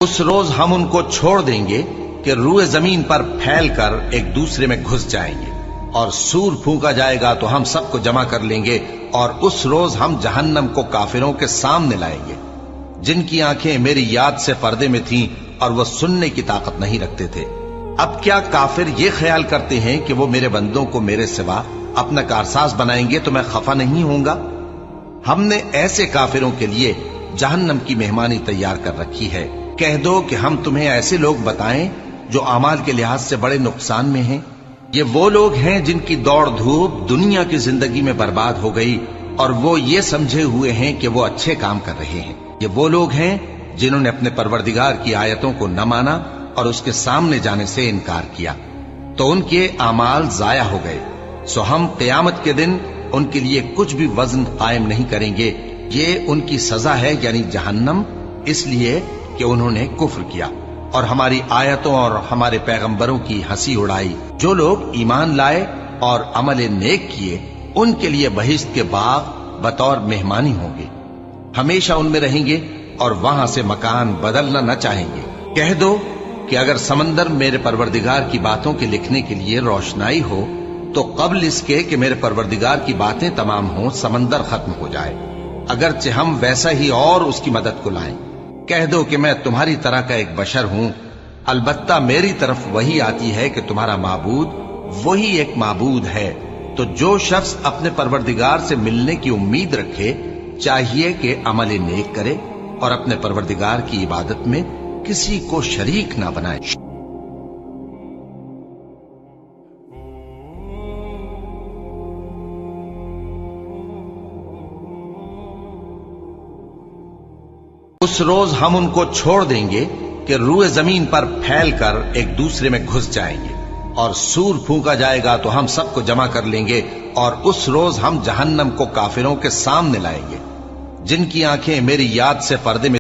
उस रोज हम उनको छोड़ देंगे कि रूए जमीन पर फैल कर एक दूसरे में घुस जाएंगे, और सूर फूंका जाएगा तो हम सबको जमा कर लेंगे, और उस रोज हम जहन्नम को काफिरों के सामने लाएंगे, जिनकी आंखें मेरी याद से पर्दे में थीं और वो सुनने की ताकत नहीं रखते थे। अब क्या काफिर ये ख्याल करते हैं कि वो मेरे बंदों को मेरे सिवा अपना कारसाज बनाएंगे तो मैं खफा नहीं होऊंगा? हमने ऐसे काफिरों के लिए जहन्नम की मेहमानी तैयार कर रखी है। कह दो कि हम तुम्हें ऐसे लोग बताएं जो अमाल के लिहाज से बड़े नुकसान में हैं। ये वो लोग हैं जिनकी दौड़ धूप दुनिया की जिंदगी में बर्बाद हो गई और वो ये समझे हुए हैं कि वो अच्छे काम कर रहे हैं। ये वो लोग हैं जिन्होंने अपने परवरदिगार की आयतों को न माना और उसके सामने जाने से इनकार किया, तो उनके अमाल जाया हो गए। सो हम क़यामत के दिन उनके लिए कुछ भी वजन कायम नहीं करेंगे। ये उनकी सजा है, यानी जहन्नम, इसलिए कि उन्होंने कुफ्र किया और हमारी आयतों और हमारे पैगंबरों की हंसी उड़ाई। जो लोग ईमान लाए और अमल नेक किए, उनके लिए बहिश्त के बाग बतौर मेहमानी होंगे, हमेशा उनमें रहेंगे और वहां से मकान बदलना न चाहेंगे। कह दो कि अगर समंदर मेरे परवरदिगार की बातों के लिखने के लिए रोशनाई हो, तो कब्ल इसके कि मेरे परवरदिगार की बातें तमाम हों, समंदर खत्म हो जाए, अगरचे हम वैसा ही और उसकी मदद को लाएं। कह दो कि मैं तुम्हारी तरह का एक बशर हूं, अलबत्ता मेरी तरफ वही आती है कि तुम्हारा माबूद वही एक माबूद है। तो जो शख्स अपने परवरदिगार से मिलने की उम्मीद रखे, चाहिए कि अमल नेक करे और अपने परवरदिगार की इबादत में किसी को शरीक ना बनाए। उस रोज हम उनको छोड़ देंगे कि रूए जमीन पर फैल कर एक दूसरे में घुस जाएंगे, और सूर फूंका जाएगा तो हम सबको जमा कर लेंगे, और उस रोज हम जहन्नम को काफिरों के सामने लाएंगे, जिनकी आंखें मेरी याद से पर्दे में